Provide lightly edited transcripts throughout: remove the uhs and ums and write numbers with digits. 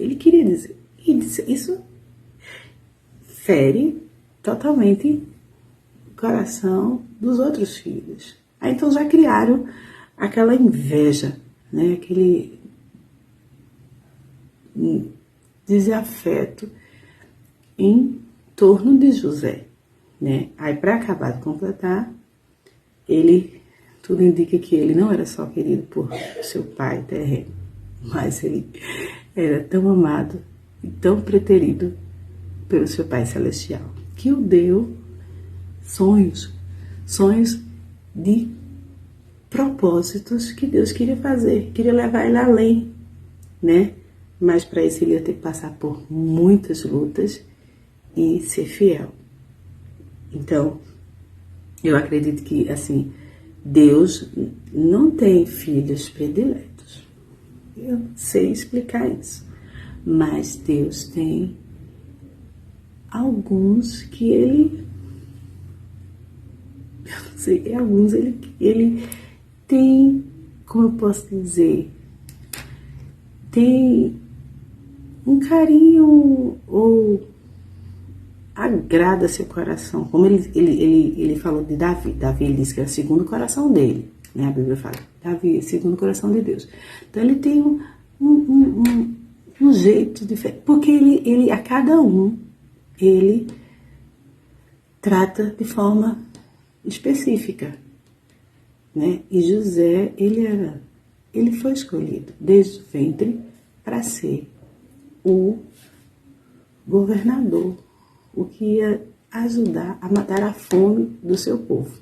ele queria dizer. E isso fere totalmente o coração dos outros filhos. Aí então já criaram aquela inveja, né? Aquele desafeto em torno de José, né? Aí para acabar de completar, tudo indica que ele não era só querido por seu pai terreno, mas ele era tão amado e tão preterido pelo seu pai celestial, que o deu sonhos de propósitos que Deus queria fazer, queria levar ele além, né? Mas para isso ele ia ter que passar por muitas lutas e ser fiel. Então, eu acredito que, assim, Deus não tem filhos prediletos. Eu não sei explicar isso. Mas Deus tem alguns que ele... Eu não sei, alguns ele tem, como eu posso dizer, tem um carinho ou agrada seu coração, como ele falou de Davi, ele disse que era segundo o coração dele, né? A Bíblia fala, Davi é segundo o coração de Deus. Então ele tem um jeito diferente, porque ele a cada um, ele trata de forma específica, né? E José, ele foi escolhido desde o ventre para ser o governador, o que ia ajudar a matar a fome do seu povo.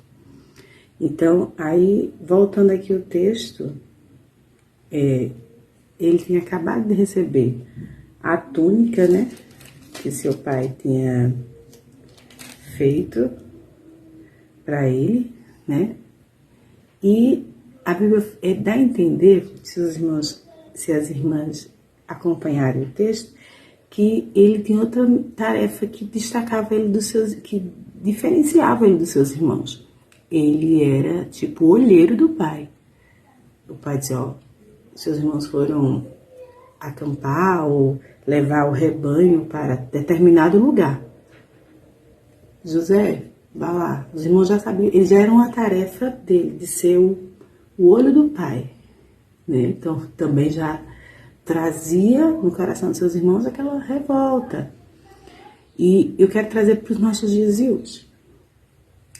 Então, aí, voltando aqui o texto, ele tinha acabado de receber a túnica, né, que seu pai tinha feito para ele, né, e a Bíblia dá a entender, se as irmãs acompanharem o texto, que ele tinha outra tarefa que destacava ele que diferenciava ele dos seus irmãos. Ele era tipo o olheiro do pai. O pai dizia, ó, seus irmãos foram acampar ou levar o rebanho para determinado lugar. José, vá lá. Os irmãos já sabiam, eles já eram a tarefa dele, de ser o olho do pai, né? Então também já trazia no coração dos seus irmãos aquela revolta. E eu quero trazer para os nossos dias de hoje.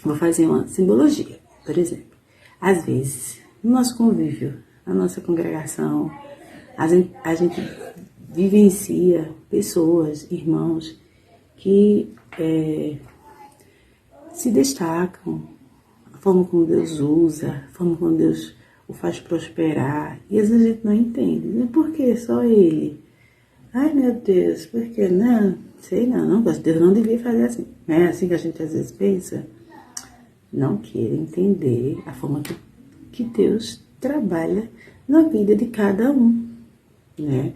Vou fazer uma simbologia, por exemplo. Às vezes, no nosso convívio, na nossa congregação, a gente vivencia pessoas, irmãos, que se destacam, a forma como Deus usa, a forma como Deus o faz prosperar, e às vezes a gente não entende, né? Por que só ele? Ai, meu Deus, por que não? Sei não, Deus não devia fazer assim. Não é assim que a gente às vezes pensa? Não queira entender a forma que Deus trabalha na vida de cada um, né?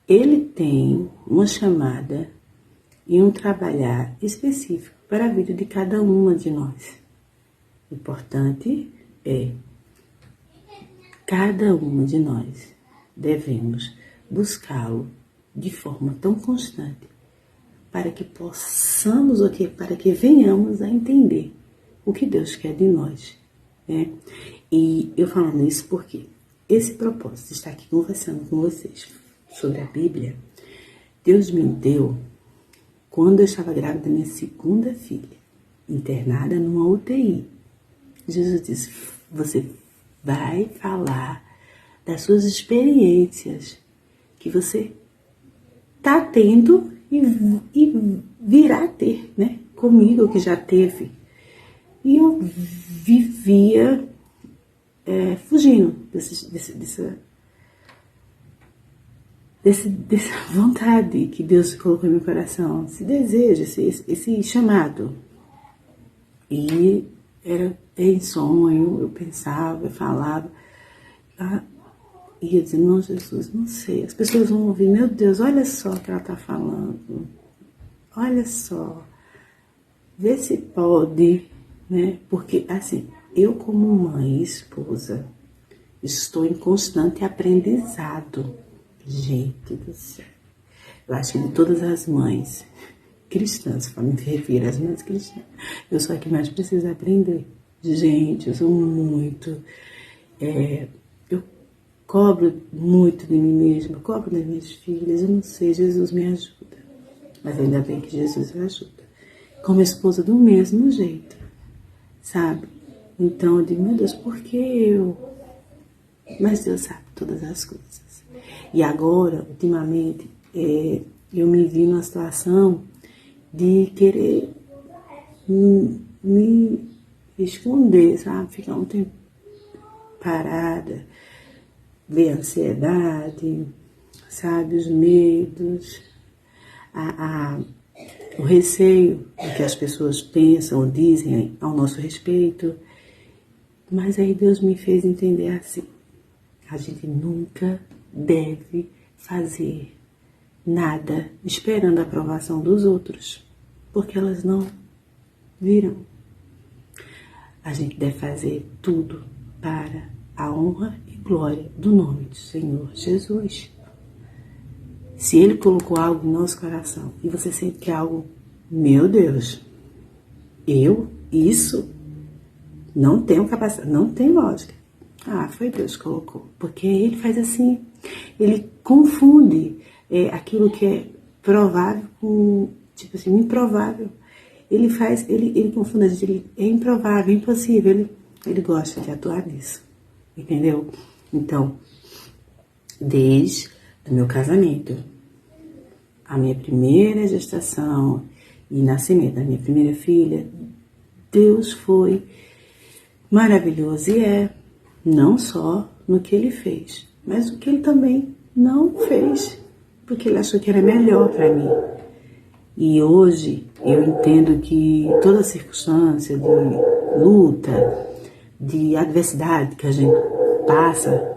Ele tem uma chamada e um trabalhar específico para a vida de cada uma de nós. O importante é cada uma de nós devemos buscá-lo de forma tão constante para que possamos, para que venhamos a entender o que Deus quer de nós, né? E eu falando isso porque esse propósito de estar aqui conversando com vocês sobre a Bíblia, Deus me deu quando eu estava grávida da minha segunda filha, internada numa UTI. Jesus disse, você vai falar das suas experiências que você está tendo e virá ter, né? Comigo, que já teve. E eu vivia fugindo dessa vontade que Deus colocou no meu coração, esse desejo, esse chamado. E era em sonho, eu pensava, eu falava, e eu dizia, não, Jesus, não sei. As pessoas vão ouvir, meu Deus, olha só o que ela está falando, olha só, vê se pode, né? Porque, assim, eu como mãe e esposa, estou em constante aprendizado. Gente do céu. Eu acho que de todas as mães cristãs, para me referir às mães cristãs, eu sou a que mais precisa aprender. Gente, eu sou muito... eu cobro muito de mim mesma, cobro das minhas filhas, eu não sei, Jesus me ajuda. Mas ainda bem que Jesus me ajuda. Como esposa do mesmo jeito, sabe? Então eu digo, meu Deus, por que eu? Mas Deus sabe todas as coisas. E agora, ultimamente, eu me vi numa situação de querer me esconder, sabe? Ficar um tempo parada, ver a ansiedade, sabe? Os medos, o receio do que as pessoas pensam ou dizem ao nosso respeito. Mas aí Deus me fez entender assim, a gente nunca deve fazer nada esperando a aprovação dos outros, porque elas não virão. A gente deve fazer tudo para a honra e glória do nome do Senhor Jesus. Se Ele colocou algo em nosso coração e você sente que é algo, meu Deus, isso não tenho capacidade, não tem lógica. Ah, foi Deus que colocou. Porque Ele faz assim, Ele confunde aquilo que é provável com, tipo assim, improvável. Ele confunde a gente, ele é improvável, impossível, ele gosta de atuar nisso, entendeu? Então, desde o meu casamento, a minha primeira gestação e nascimento da minha primeira filha, Deus foi maravilhoso e não só no que Ele fez, mas no que Ele também não fez, porque Ele achou que era melhor para mim. E hoje eu entendo que toda circunstância de luta, de adversidade que a gente passa,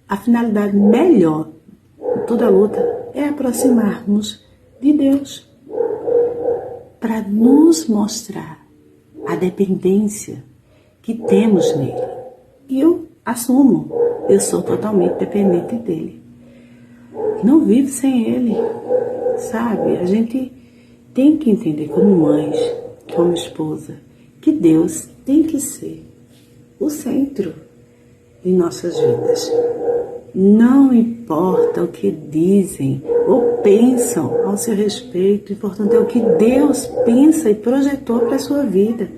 a finalidade melhor de toda luta é aproximarmos de Deus para nos mostrar a dependência que temos nele. E eu assumo, eu sou totalmente dependente dele. Não vivo sem ele, sabe? A gente tem que entender como mães, como esposa, que Deus tem que ser o centro de nossas vidas. Não importa o que dizem ou pensam ao seu respeito, o importante é o que Deus pensa e projetou para a sua vida.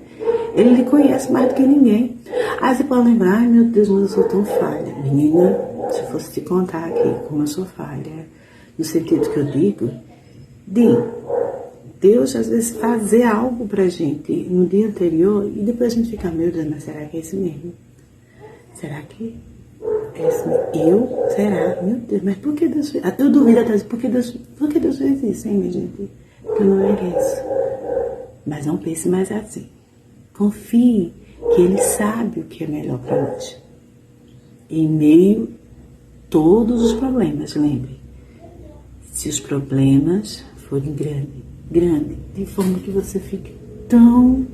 Ele lhe conhece mais do que ninguém. Aí você pode lembrar, ai meu Deus, mas eu sou tão falha. Menina, se eu fosse te contar aqui como eu sou falha, no sentido que eu digo, Deus às vezes fazer algo pra gente no dia anterior e depois a gente fica, meu Deus, mas será que é isso mesmo? Será que é isso mesmo? Será? Meu Deus, mas por que Deus fez? Eu duvido até, por que Deus fez isso, hein, minha gente? Porque eu não mereço. Mas não pense mais assim. Confie que Ele sabe o que é melhor para nós. Em meio a todos os problemas, lembre. Se os problemas forem grandes, de forma que você fique tão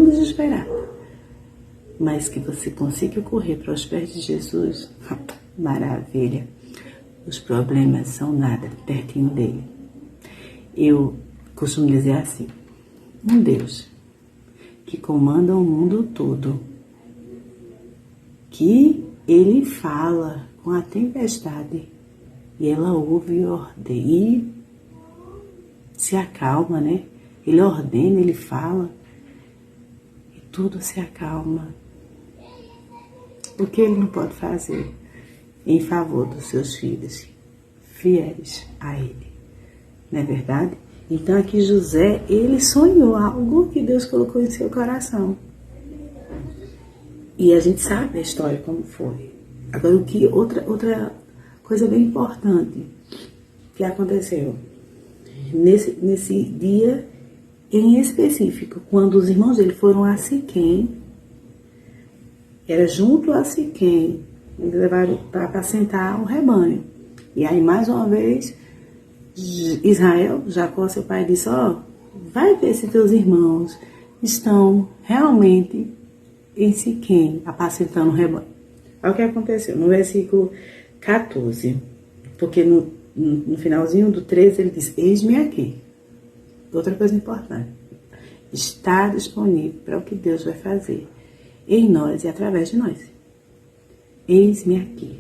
desesperado, mas que você consiga correr para os pés de Jesus, maravilha. Os problemas são nada pertinho dele. Eu costumo dizer assim, um Deus que comanda o mundo todo, que Ele fala com a tempestade e ela ouve e ordena e se acalma, né? Ele ordena, Ele fala e tudo se acalma. O que Ele não pode fazer em favor dos seus filhos fiéis a Ele, não é verdade? Então aqui José, ele sonhou algo que Deus colocou em seu coração. E a gente sabe a história como foi. Agora outra coisa bem importante que aconteceu nesse dia em específico, quando os irmãos dele foram a Siquém, era junto a Siquém, eles levaram para apacentar o rebanho. E aí mais uma vez Israel, Jacó, seu pai, disse, vai ver se teus irmãos estão realmente em Siquém, apacentando o rebanho. Olha o que aconteceu no versículo 14, porque no finalzinho do 13, ele diz, eis-me aqui. Outra coisa importante, está disponível para o que Deus vai fazer em nós e através de nós. Eis-me aqui.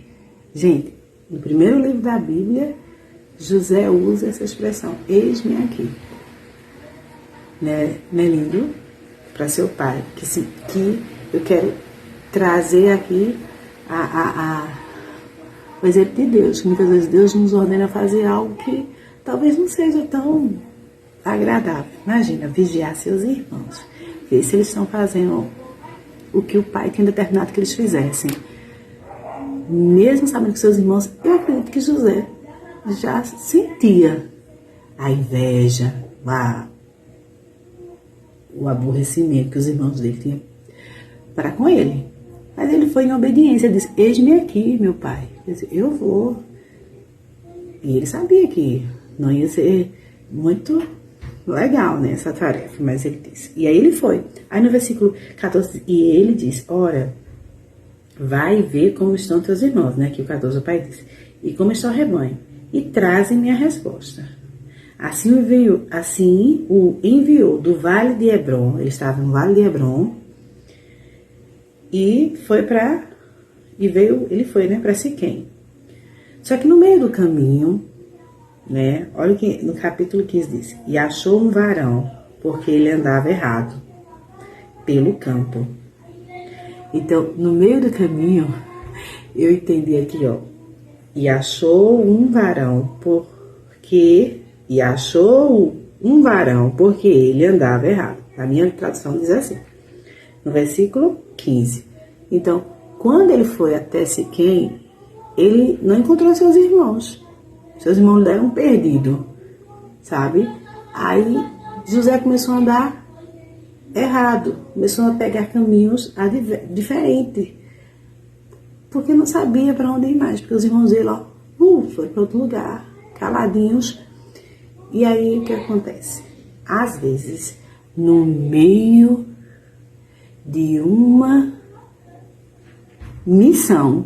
Gente, no primeiro livro da Bíblia, José usa essa expressão, eis-me aqui. Né? Não é lindo? Para seu pai, que eu quero trazer aqui o exemplo de Deus, que muitas vezes Deus nos ordena a fazer algo que talvez não seja tão agradável. Imagina, vigiar seus irmãos, ver se eles estão fazendo o que o pai tinha determinado que eles fizessem. Mesmo sabendo que seus irmãos, eu acredito que José já sentia a inveja, o aborrecimento que os irmãos dele tinham para com ele. Mas ele foi em obediência, disse, eis-me aqui, meu pai. Ele disse, eu vou. E ele sabia que não ia ser muito legal, né, essa tarefa, mas ele disse. E aí ele foi. Aí no versículo 14, e ele diz, ora, vai ver como estão teus irmãos, né, que o 14 o pai disse, e como está o rebanho, e trazem-me a resposta. Assim o enviou do vale de Hebron, ele estava no vale de Hebron, e ele foi para Siquém. Só que no meio do caminho, né, olha o que no capítulo 15 diz, e achou um varão, porque ele andava errado, pelo campo. Então, no meio do caminho, eu entendi aqui, ó, e achou um varão, porque ele andava errado. A minha tradução diz assim, no versículo 15. Então, quando ele foi até Siquém, ele não encontrou seus irmãos. Seus irmãos deram perdido, sabe? Aí, José começou a andar errado. Começou a pegar caminhos diferentes. Porque não sabia para onde ir mais. Porque os irmãos dele, foi para outro lugar, caladinhos. E aí, o que acontece? Às vezes, no meio de uma missão,